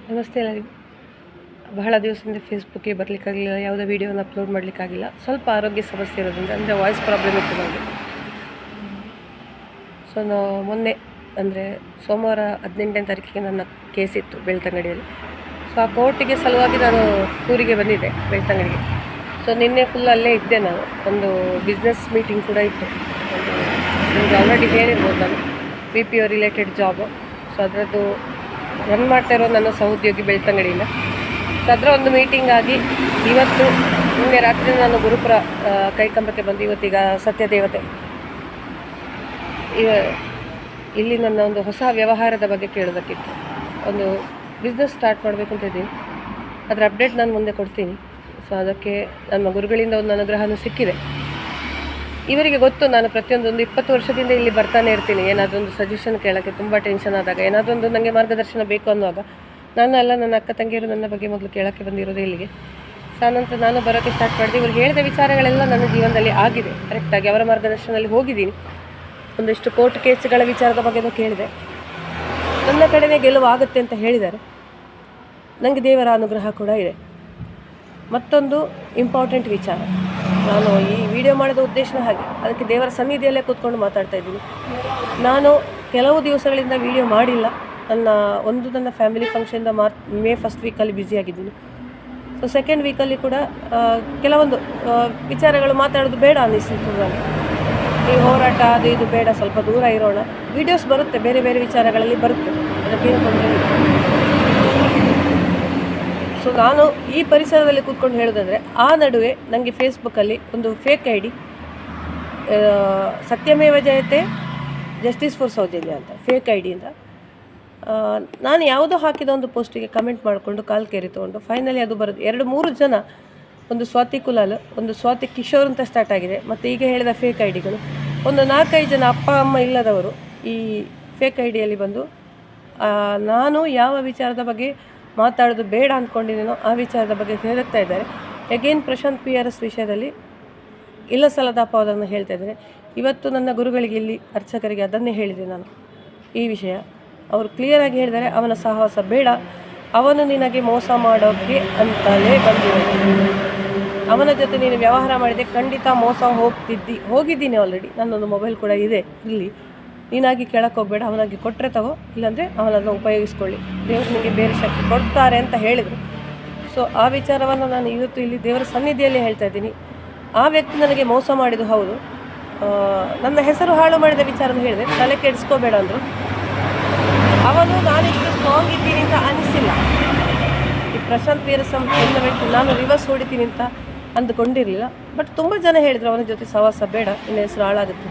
ನಮಸ್ತೆ ಎಲ್ಲರಿಗೂ. ಬಹಳ ದಿವಸದಿಂದ ಫೇಸ್ಬುಕ್ಗೆ ಬರಲಿಕ್ಕಾಗಲಿಲ್ಲ, ಯಾವುದೇ ವೀಡಿಯೋನ ಅಪ್ಲೋಡ್ ಮಾಡಲಿಕ್ಕಾಗಿಲ್ಲ. ಸ್ವಲ್ಪ ಆರೋಗ್ಯ ಸಮಸ್ಯೆ ಇರೋದ್ರಿಂದ, ಅಂದರೆ ವಾಯ್ಸ್ ಪ್ರಾಬ್ಲಮ್ ಇತ್ತು ನನಗೆ. ಸೊ ಮೊನ್ನೆ ಅಂದರೆ ಸೋಮವಾರ 18ನೇ ತಾರೀಕಿಗೆ ನನ್ನ ಕೇಸ್ ಇತ್ತು ಬೆಳ್ತಂಗಡಿಯಲ್ಲಿ. ಸೊ ಆ ಕೋರ್ಟಿಗೆ ಸಲುವಾಗಿ ನಾನು ಊರಿಗೆ ಬಂದಿದ್ದೆ ಬೆಳ್ತಂಗಡಿಗೆ. ಸೊ ನಿನ್ನೆ ಫುಲ್ ಅಲ್ಲೇ ಇದ್ದೆ ನಾನು. ಒಂದು ಬಿಸ್ನೆಸ್ ಮೀಟಿಂಗ್ ಕೂಡ ಇತ್ತು. ನಿಮಗೆ ಆಲ್ರೆಡಿ ಹೇಳಿರ್ಬೋದು, ನಾನು BPO ರಿಲೇಟೆಡ್ ಜಾಬು. ಸೊ ಅದರದ್ದು ರನ್ ಮಾಡ್ತಾ ಇರೋ ನನ್ನ ಸಹೋದ್ಯೋಗಿ ಬೆಳ್ತಂಗಡಿಯಿಂದ. ಸೊ ಅದರ ಒಂದು ಮೀಟಿಂಗ್ ಆಗಿ ಇವತ್ತು ನಿನ್ನೆ ರಾತ್ರಿ ನಾನು ಗುರುಪುರ ಕೈಕಂಬಕ್ಕೆ ಬಂದು ಇವತ್ತೀಗ ಸತ್ಯದೇವತೆ ಇಲ್ಲಿ ನನ್ನ ಒಂದು ಹೊಸ ವ್ಯವಹಾರದ ಬಗ್ಗೆ ಕೇಳೋದಕ್ಕಿತ್ತು. ಒಂದು ಬಿಸ್ನೆಸ್ ಸ್ಟಾರ್ಟ್ ಮಾಡಬೇಕು ಅಂತ ಇದ್ದೀನಿ. ಅದರ ಅಪ್ಡೇಟ್ ನಾನು ಮುಂದೆ ಕೊಡ್ತೀನಿ. ಸೊ ಅದಕ್ಕೆ ನಮ್ಮ ಗುರುಗಳಿಂದ ಒಂದು ಅನುಗ್ರಹನೂ ಸಿಕ್ಕಿದೆ. ಇವರಿಗೆ ಗೊತ್ತು, ನಾನು ಪ್ರತಿಯೊಂದೊಂದು 20 ವರ್ಷದಿಂದ ಇಲ್ಲಿ ಬರ್ತಾನೆ ಇರ್ತೀನಿ. ಏನಾದರೂ ಒಂದು ಸಜೆಷನ್ ಕೇಳೋಕ್ಕೆ ತುಂಬ ಟೆನ್ಷನ್ ಆದಾಗ, ಏನಾದರೂ ಒಂದು ನನಗೆ ಮಾರ್ಗದರ್ಶನ ಬೇಕು ಅನ್ನುವಾಗ ನಾನೆಲ್ಲ ನನ್ನ ಅಕ್ಕ ತಂಗಿಯರು ನನ್ನ ಬಗ್ಗೆ ಮೊದಲು ಕೇಳೋಕ್ಕೆ ಬಂದಿರೋದು ಇಲ್ಲಿಗೆ. ಸೊ ಆನಂತರ ನಾನು ಬರೋಕ್ಕೆ ಸ್ಟಾರ್ಟ್ ಮಾಡಿದೆ. ಇವರು ಹೇಳಿದ ವಿಚಾರಗಳೆಲ್ಲ ನನ್ನ ಜೀವನದಲ್ಲಿ ಆಗಿದೆ, ಕರೆಕ್ಟಾಗಿ ಅವರ ಮಾರ್ಗದರ್ಶನದಲ್ಲಿ ಹೋಗಿದ್ದೀನಿ. ಒಂದಿಷ್ಟು ಕೋರ್ಟ್ ಕೇಸ್ಗಳ ವಿಚಾರದ ಬಗ್ಗೆನೂ ಕೇಳಿದೆ. ನನ್ನ ಕಡೆನೇ ಗೆಲುವು ಆಗುತ್ತೆ ಅಂತ ಹೇಳಿದ್ದಾರೆ. ನನಗೆ ದೇವರ ಅನುಗ್ರಹ ಕೂಡ ಇದೆ. ಮತ್ತೊಂದು ಇಂಪಾರ್ಟೆಂಟ್ ವಿಚಾರ, ನಾನು ಈ ವಿಡಿಯೋ ಮಾಡಿದ ಉದ್ದೇಶ ಹಾಗೆ, ಅದಕ್ಕೆ ದೇವರ ಸನ್ನಿಧಿಯಲ್ಲೇ ಕೂತ್ಕೊಂಡು ಮಾತಾಡ್ತಾ ಇದ್ದೀನಿ. ನಾನು ಕೆಲವು ದಿವಸಗಳಿಂದ ವಿಡಿಯೋ ಮಾಡಿಲ್ಲ. ನನ್ನ ಫ್ಯಾಮಿಲಿ ಫಂಕ್ಷನ್ದ ಮೇ ಫಸ್ಟ್ ವೀಕಲ್ಲಿ ಬ್ಯುಸಿಯಾಗಿದ್ದೀನಿ. ಸೊ ಸೆಕೆಂಡ್ ವೀಕಲ್ಲಿ ಕೂಡ ಕೆಲವೊಂದು ವಿಚಾರಗಳು ಮಾತಾಡೋದು ಬೇಡ ಅನ್ನಿಸ್ತು ನನಗೆ. ಈ ಹೋರಾಟ ಅದು ಇದು ಬೇಡ, ಸ್ವಲ್ಪ ದೂರ ಇರೋಣ. ವೀಡಿಯೋಸ್ ಬರುತ್ತೆ, ಬೇರೆ ಬೇರೆ ವಿಚಾರಗಳಲ್ಲಿ ಬರುತ್ತೆ, ಅದಕ್ಕೇನು ತೊಂದರೆ ಇಲ್ಲ. ಸೊ ನಾನು ಈ ಪರಿಸರದಲ್ಲಿ ಕೂತ್ಕೊಂಡು ಹೇಳೋದಾದರೆ, ಆ ನಡುವೆ ನನಗೆ ಫೇಸ್ಬುಕ್ಕಲ್ಲಿ ಒಂದು ಫೇಕ್ ID, ಸತ್ಯಮೇವ ಜಯತೆ ಜಸ್ಟಿಸ್ ಫಾರ್ ಸೌಜನ್ಯ ಅಂತ ಫೇಕ್ IDಯಿಂದ ನಾನು ಯಾವುದೋ ಹಾಕಿದ ಒಂದು ಪೋಸ್ಟಿಗೆ ಕಮೆಂಟ್ ಮಾಡಿಕೊಂಡು ಕಾಲು ಕೇರಿ ತೊಗೊಂಡು ಫೈನಲಿ ಅದು ಬರೋದು 2-3 ಜನ, ಒಂದು ಸ್ವಾತಿ ಕುಲಾಲ್, ಒಂದು ಸ್ವಾತಿ ಕಿಶೋರ್ ಅಂತ ಸ್ಟಾರ್ಟ್ ಆಗಿದೆ, ಮತ್ತು ಈಗ ಹೇಳಿದ ಫೇಕ್ IDಗಳು ಒಂದು 4-5 ಜನ ಅಪ್ಪ ಅಮ್ಮ ಇಲ್ಲದವರು ಈ ಫೇಕ್ IDಯಲ್ಲಿ ಬಂದು ನಾನು ಯಾವ ವಿಚಾರದ ಬಗ್ಗೆ ಮಾತಾಡೋದು ಬೇಡ ಅಂದ್ಕೊಂಡಿದ್ದೀನೋ ಆ ವಿಚಾರದ ಬಗ್ಗೆ ಹೇಳ್ತಾ ಇದ್ದಾರೆ. ಅಗೇನ್ ಪ್ರಶಾಂತ್ PRS ವಿಷಯದಲ್ಲಿ ಇಲ್ಲ ಸಲ್ಲದ ಅಪವಾದವನ್ನು ಹೇಳ್ತಾ ಇದ್ದಾರೆ. ಇವತ್ತು ನನ್ನ ಗುರುಗಳಿಗೆ ಇಲ್ಲಿ ಅರ್ಚಕರಿಗೆ ಅದನ್ನೇ ಹೇಳಿದೆ ನಾನು. ಈ ವಿಷಯ ಅವರು ಕ್ಲಿಯರಾಗಿ ಹೇಳಿದ್ದಾರೆ, ಅವನ ಸಹವಾಸ ಬೇಡ, ಅವನು ನಿನಗೆ ಮೋಸ ಮಾಡೋಕ್ಕೆ ಅಂತಲೇ ಬಂದಿರೋದು. ಅವನ ಜೊತೆ ನೀನು ವ್ಯವಹಾರ ಮಾಡಿದೆ, ಖಂಡಿತ ಮೋಸ ಹೋಗಿದ್ದೀನಿ ಆಲ್ರೆಡಿ. ನನ್ನೊಂದು ಮೊಬೈಲ್ ಕೂಡ ಇದೆ ಇಲ್ಲಿ. ನೀನಾಗಿ ಕೇಳಕ್ಕೆ ಹೋಗಬೇಡ, ಅವನಾಗಿ ಕೊಟ್ಟರೆ ತಗೋ, ಇಲ್ಲಾಂದರೆ ಅವನನ್ನು ಉಪಯೋಗಿಸ್ಕೊಳ್ಳಿ, ದೇವರು ನಿಮಗೆ ಬೇರೆ ಶಕ್ತಿ ಕೊಡ್ತಾರೆ ಅಂತ ಹೇಳಿದರು. ಸೊ ಆ ವಿಚಾರವನ್ನು ನಾನು ಇವತ್ತು ಇಲ್ಲಿ ದೇವರ ಸನ್ನಿಧಿಯಲ್ಲಿ ಹೇಳ್ತಾ ಇದ್ದೀನಿ. ಆ ವ್ಯಕ್ತಿ ನನಗೆ ಮೋಸ ಮಾಡಿದ್ದು ಹೌದು. ನನ್ನ ಹೆಸರು ಹಾಳು ಮಾಡಿದ ವಿಚಾರನ ಹೇಳಿದೆ, ತಲೆ ಕೆಡಿಸ್ಕೋಬೇಡ ಅಂದರು. ಅವನು ನಾನಿಷ್ಟು ಸ್ಟ್ರಾಂಗ್ ಇದ್ದೀನಿ ಅಂತ ಅನಿಸಿಲ್ಲ. ಈ ಪ್ರಶಾಂತ್ PRS ಎನ್ನ ವ್ಯಕ್ತಿ ನಾನು ರಿವರ್ಸ್ ಹೊಡಿತೀನಿ ಅಂತ ಅಂದುಕೊಂಡಿರಲಿಲ್ಲ. ಬಟ್ ತುಂಬ ಜನ ಹೇಳಿದರು ಅವನ ಜೊತೆ ಸಹವಾಸ ಬೇಡ, ನಿನ್ನ ಹೆಸರು ಹಾಳಾಗುತ್ತೆ.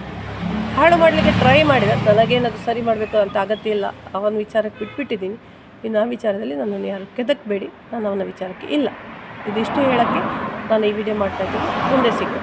ಹಾಳು ಮಾಡಲಿಕ್ಕೆ ಟ್ರೈ ಮಾಡಿದ. ನನಗೇನದು ಸರಿ ಮಾಡಬೇಕು ಅಂತ ಅಗತ್ಯ ಇಲ್ಲ. ಅವನ ವಿಚಾರಕ್ಕೆ ಬಿಟ್ಬಿಟ್ಟಿದ್ದೀನಿ. ಇನ್ನು ಆ ವಿಚಾರದಲ್ಲಿ ನನ್ನನ್ನು ಯಾರು ಕೆದಕಬೇಡಿ, ನಾನು ಅವನ ವಿಚಾರಕ್ಕೆ ಇಲ್ಲ. ಇದಿಷ್ಟು ಹೇಳೋಕ್ಕೆ ನಾನು ಈ ವಿಡಿಯೋ ಮಾಡ್ತಾಯಿದ್ದೀನಿ. ಮುಂದೆ ಸಿಗ್ತೀನಿ.